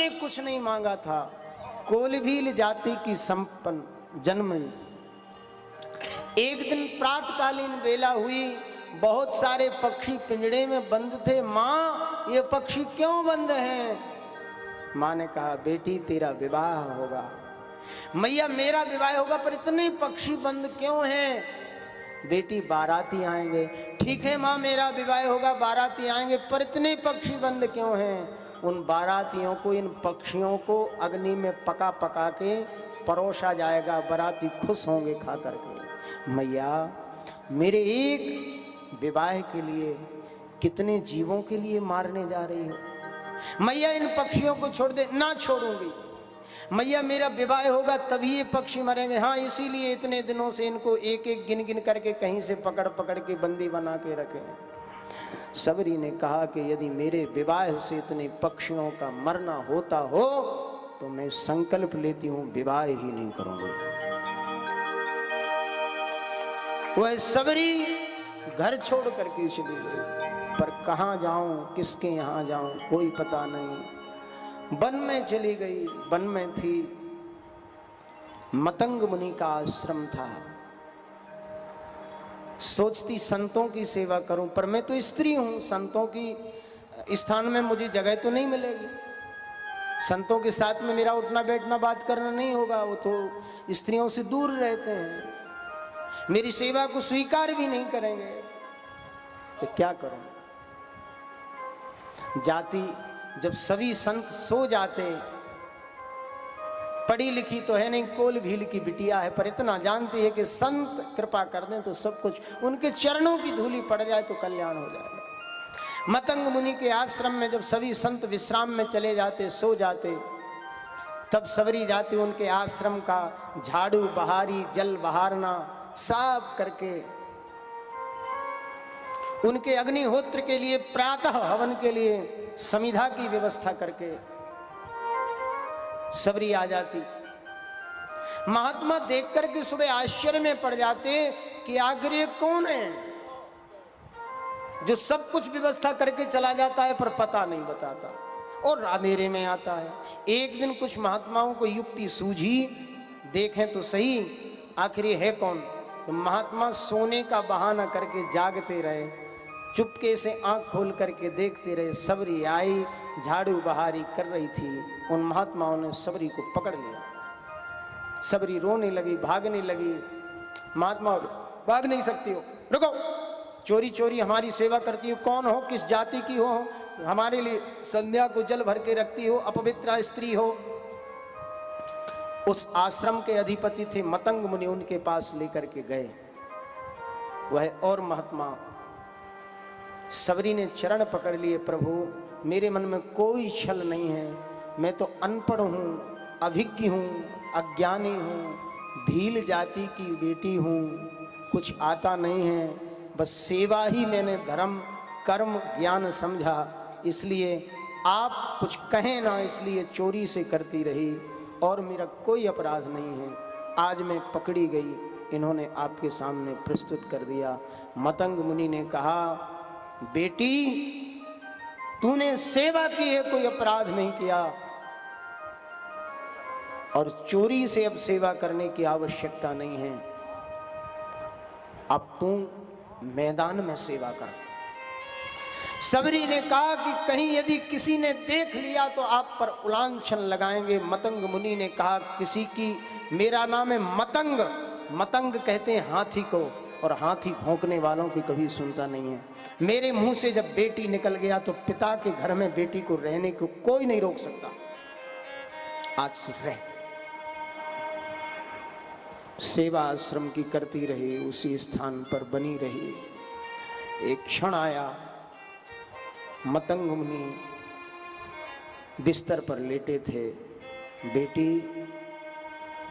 ने कुछ नहीं मांगा था, कोलभील जाति की संपन्न जन्मनी। एक दिन प्रातकालीन बेला हुई, बहुत सारे पक्षी पिंजड़े में बंद थे। माँ, ये पक्षी क्यों बंद हैं? माँ ने कहा, बेटी तेरा विवाह होगा। मैया, मेरा विवाह होगा, पर इतने पक्षी बंद क्यों हैं? बेटी, बाराती आएंगे। ठीक है माँ, मेरा विवाह होगा, बाराती आएंगे, पर इतने पक्षी बंद क्यों हैं? उन बारातियों को, इन पक्षियों को अग्नि में पका पका के परोसा जाएगा, बाराती खुश होंगे खा करके। मैया, मेरे एक विवाह के लिए कितने जीवों के लिए मारने जा रही हो? मैया, इन पक्षियों को छोड़ दे। ना छोड़ूंगी मैया, मेरा विवाह होगा तभी ये पक्षी मरेंगे। हाँ, इसीलिए इतने दिनों से इनको एक एक गिन गिन करके कहीं से पकड़ पकड़ के बंदी बना के रखे। सबरी ने कहा कि यदि मेरे विवाह से इतने पक्षियों का मरना होता हो तो मैं संकल्प लेती हूं, विवाह ही नहीं करूंगी। वह सबरी घर छोड़ करके चली गई, पर कहाँ जाऊं, किसके यहाँ जाऊं, कोई पता नहीं। वन में चली गई। वन में थी, मतंग मुनि का आश्रम था। सोचती संतों की सेवा करूं, पर मैं तो स्त्री हूं, संतों की स्थान में मुझे जगह तो नहीं मिलेगी। संतों के साथ में मेरा उठना बैठना बात करना नहीं होगा, वो तो स्त्रियों से दूर रहते हैं, मेरी सेवा को स्वीकार भी नहीं करेंगे। तो क्या करूं? जाती, जब सभी संत सो जाते, पढ़ी लिखी तो है नहीं, कोल भील की बिटिया है, पर इतना जानती है कि संत कृपा कर दें तो सब कुछ, उनके चरणों की धूली पड़ जाए तो कल्याण हो जाएगा। मतंग मुनि के आश्रम में जब सभी संत विश्राम में चले जाते, सो जाते, तब सबरी जाती उनके आश्रम का झाड़ू बहारी, जल बहारना साफ करके, उनके अग्निहोत्र के लिए, प्रातः हवन के लिए समिधा की व्यवस्था करके सबरी आ जाती। महात्मा देख करके सुबह आश्चर्य में पड़ जाते कि आखिर ये कौन है जो सब कुछ व्यवस्था करके चला जाता है पर पता नहीं बताता और अंधेरे में आता है। एक दिन कुछ महात्माओं को युक्ति सूझी, देखें तो सही आखिर ये है कौन। तो महात्मा सोने का बहाना करके जागते रहे, चुपके से आंख खोल करके देखते रहे। सबरी आई, झाड़ू बहारी कर रही थी। उन महात्माओं ने सबरी को पकड़ लिया। सबरी रोने लगी, भागने लगी। महात्मा, भाग नहीं सकती हो, रुको, चोरी चोरी हमारी सेवा करती हो, कौन हो, किस जाति की हो, हमारे लिए संध्या को जल भर के रखती हो, अपवित्र स्त्री हो। उस आश्रम के अधिपति थे मतंग मुनि, उनके पास लेकर के गए। वह और महात्मा, सबरी ने चरण पकड़ लिए, प्रभु मेरे मन में कोई छल नहीं है, मैं तो अनपढ़ हूँ, अभिज्ञ हूँ, अज्ञानी हूँ, भील जाति की बेटी हूँ, कुछ आता नहीं है, बस सेवा ही मैंने धर्म कर्म ज्ञान समझा, इसलिए आप कुछ कहें ना, इसलिए चोरी से करती रही और मेरा कोई अपराध नहीं है। आज मैं पकड़ी गई, इन्होंने आपके सामने प्रस्तुत कर दिया। मतंग मुनि ने कहा, बेटी तूने सेवा की है, कोई अपराध नहीं किया और चोरी से अब सेवा करने की आवश्यकता नहीं है, अब तू मैदान में सेवा कर। सबरी ने कहा कि कहीं यदि किसी ने देख लिया तो आप पर उलांछन लगाएंगे। मतंग मुनि ने कहा, किसी की, मेरा नाम है मतंग, मतंग कहते हैं हाथी को, और हाथी भौंकने वालों की कभी सुनता नहीं है। मेरे मुंह से जब बेटी निकल गया तो पिता के घर में बेटी को रहने को कोई नहीं रोक सकता। आज से रह। सेवा आश्रम की करती रही, उसी स्थान पर बनी रही। एक क्षण आया, मतंग मुनि बिस्तर पर लेटे थे। बेटी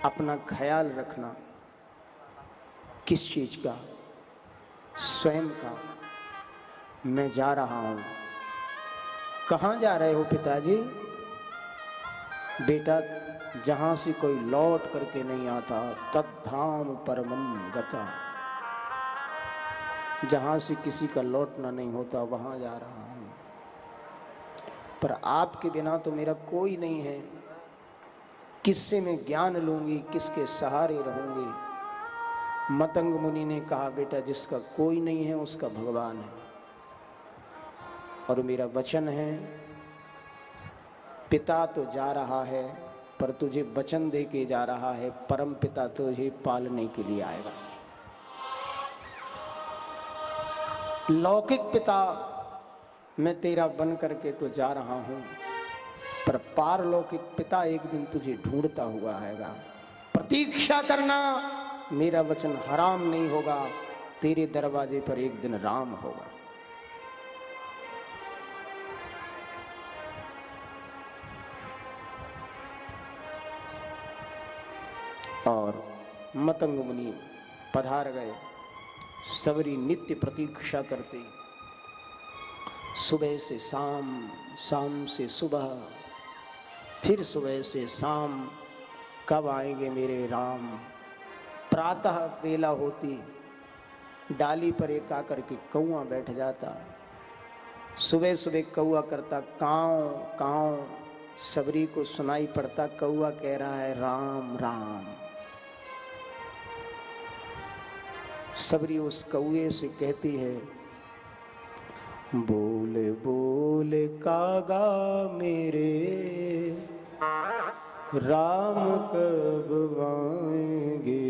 अपना ख्याल रखना। किस चीज का? स्वयं का। मैं जा रहा हूं। कहाँ जा रहे हो पिताजी? बेटा, जहां से कोई लौट करके नहीं आता, तद्धाम परमम गता, जहां से किसी का लौटना नहीं होता वहां जा रहा हूं। पर आपके बिना तो मेरा कोई नहीं है, किससे मैं ज्ञान लूंगी, किसके सहारे रहूंगी। मतंग मुनि ने कहा, बेटा जिसका कोई नहीं है उसका भगवान है, और मेरा वचन है, पिता तो जा रहा है पर तुझे वचन दे के जा रहा है, परम पिता तुझे पालने के लिए आएगा। लौकिक पिता मैं तेरा बन करके तो जा रहा हूं, पर पारलौकिक पिता एक दिन तुझे ढूंढता हुआ आएगा। प्रतीक्षा करना, मेरा वचन हराम नहीं होगा, तेरे दरवाजे पर एक दिन राम होगा। और मतंग मुनि पधार गए। सबरी नित्य प्रतीक्षा करते, सुबह से शाम, शाम से सुबह, फिर सुबह से शाम, कब आएंगे मेरे राम। प्रातः बेला होती, डाली पर एक आकर के कौआ बैठ जाता। सुबह सुबह कौआ करता काँव काँव, सबरी को सुनाई पड़ता कौआ कह रहा है राम राम। सबरी उस कौए से कहती है, बोले बोले कागा मेरे, राम कब आएंगे।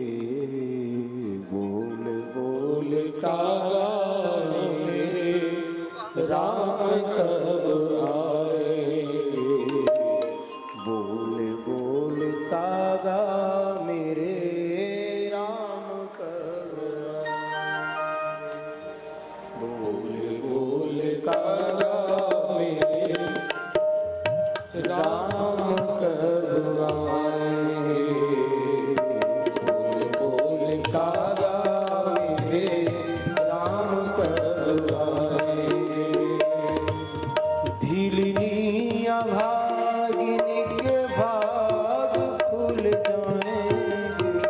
बोले बोले कागा मेरे, राम कब आएंगे। बोले बोले कागा मेरे, राम कब आएंगे। बोले बोले कागा मेरे, राम कब आएंगे। धिलनिया भागिनी के भाग खुल जाएंगे।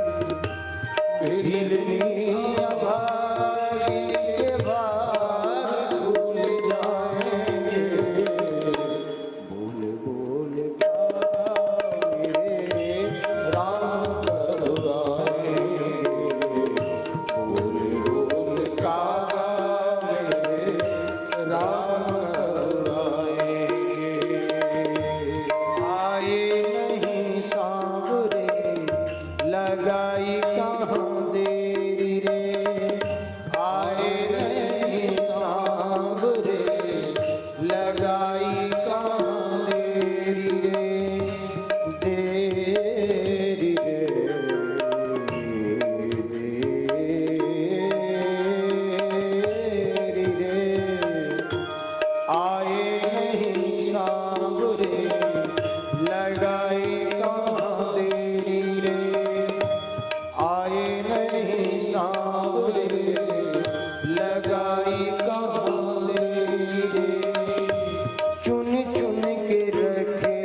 धिलनिया भागिनी के भाग खुल जाएंगे। बोले बोले राम कब आएंगे। बोले बोले कागा मेरे, राम कब आएंगे। आए नहीं सांवरे, लगाई कहाँ देरी रे। आए नहीं सांवरे, लगाई कहाँ देरी रे। देरी रे, देरी रे। आए नहीं सांवरे, लगाई कहाँ देरी रे। आए नहीं सांवरे, लगाई कहाँ देरी रे। चुन चुन के रखे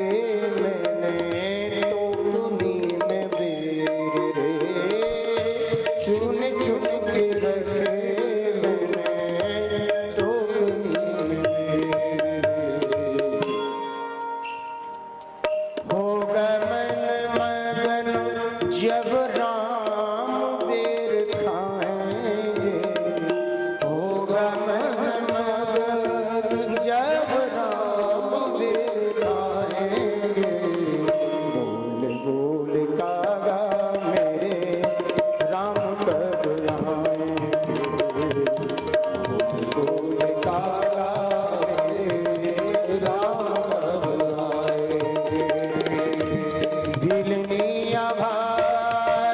मैंने टोकनी में बेर रे। चुन चुन के रखे मैंने टोकनी में बेर रे। होगा मन मगन जब राम बेर खाएंगे। होगा मन मगन जब राम बेर खाएंगे। बोले बोले कागा मेरे, राम कब आएंगे। बोले कागा मेरे, राम कब आएंगे। धिलनिया भागिनी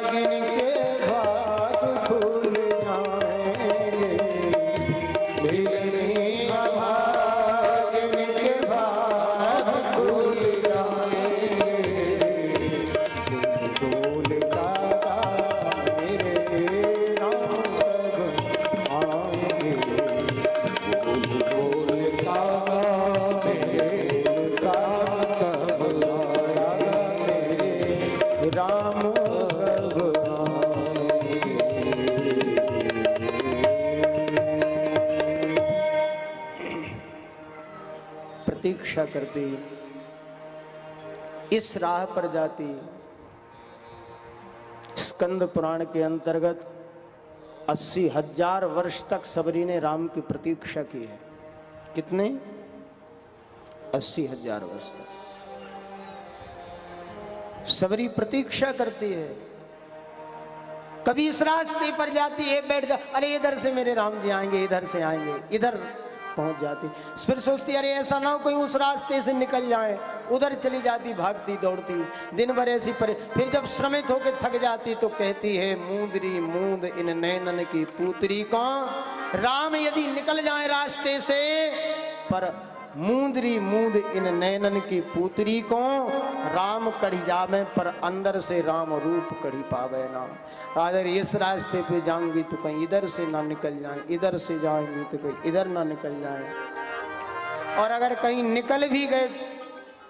प्रतीक्षा करती, इस राह पर जाती। स्कंद पुराण के अंतर्गत 80,000 वर्ष तक सबरी ने राम की प्रतीक्षा की है। कितने? 80,000 वर्ष तक सबरी प्रतीक्षा करती है। कभी इस रास्ते पर जाती है, बैठ जा, अरे इधर से मेरे राम जी आएंगे, इधर से आएंगे, इधर पहुंच जाती। फिर सोचती अरे ऐसा ना हो कोई उस रास्ते से निकल जाए, उधर चली जाती, भागती दौड़ती, दिन भर ऐसी फिर जब श्रमित होकर थक जाती तो कहती है, मूंदरी मूंद इन नैनन की पूतरी को, राम यदि निकल जाए रास्ते से, पर मूंदरी मूंद इन नैनन की पूतरी को, राम कढ़ी जावे पर अंदर से राम रूप कढ़ी पावे ना। अगर इस रास्ते पे जाऊंगी तो कहीं इधर से ना निकल जाए, इधर से जाएंगी तो कहीं इधर ना निकल जाए, और अगर कहीं निकल भी गए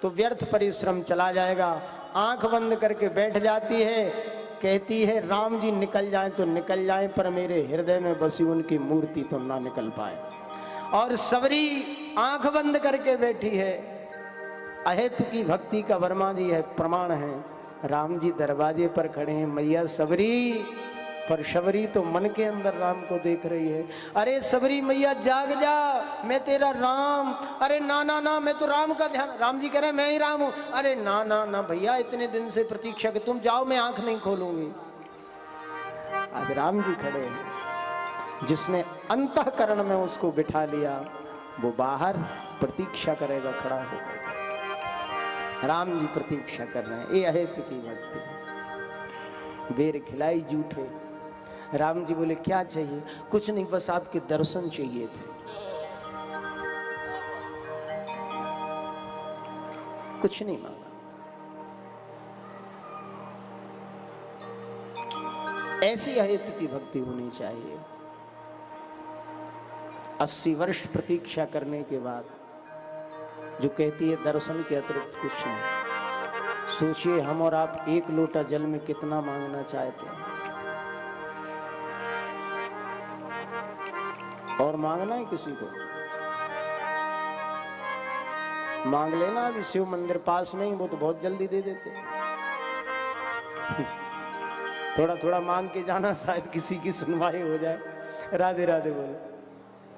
तो व्यर्थ परिश्रम चला जाएगा। आंख बंद करके बैठ जाती है, कहती है राम जी निकल जाए तो निकल जाए, पर मेरे हृदय में बसी उनकी मूर्ति तो ना निकल पाए। और सबरी आंख बंद करके बैठी है। अहेतु की भक्ति का वर्मा जी है, प्रमाण है। राम जी दरवाजे पर खड़े हैं, मैया सबरी, पर सबरी तो मन के अंदर राम को देख रही है। अरे सबरी मैया जाग जा, मैं तेरा राम। अरे ना ना ना, मैं तो राम का ध्यान। राम जी कह रहे मैं ही राम हूं। अरे ना ना ना भैया, इतने दिन से प्रतीक्षा के, तुम जाओ, मैं आंख नहीं खोलूंगी। आज राम जी खड़े हैं। जिसने अंतःकरण में उसको बिठा लिया, वो बाहर प्रतीक्षा करेगा खड़ा होकर। राम जी प्रतीक्षा कर रहे हैं, ये अहेतु की भक्ति। बेर खिलाई जूठे। राम जी बोले क्या चाहिए? कुछ नहीं, बस आपके दर्शन चाहिए थे। कुछ नहीं मांगा। ऐसी अहेतु की भक्ति होनी चाहिए। 80 वर्ष प्रतीक्षा करने के बाद जो कहती है दर्शन के अतिरिक्त कुछ नहीं। सोचिए हम और आप एक लोटा जल में कितना मांगना चाहते हैं, और मांगना है किसी को? मांग लेना, अभी शिव मंदिर पास में ही, वो तो बहुत जल्दी दे देते। थोड़ा थोड़ा मांग के जाना, शायद किसी की सुनवाई हो जाए। राधे राधे बोलो।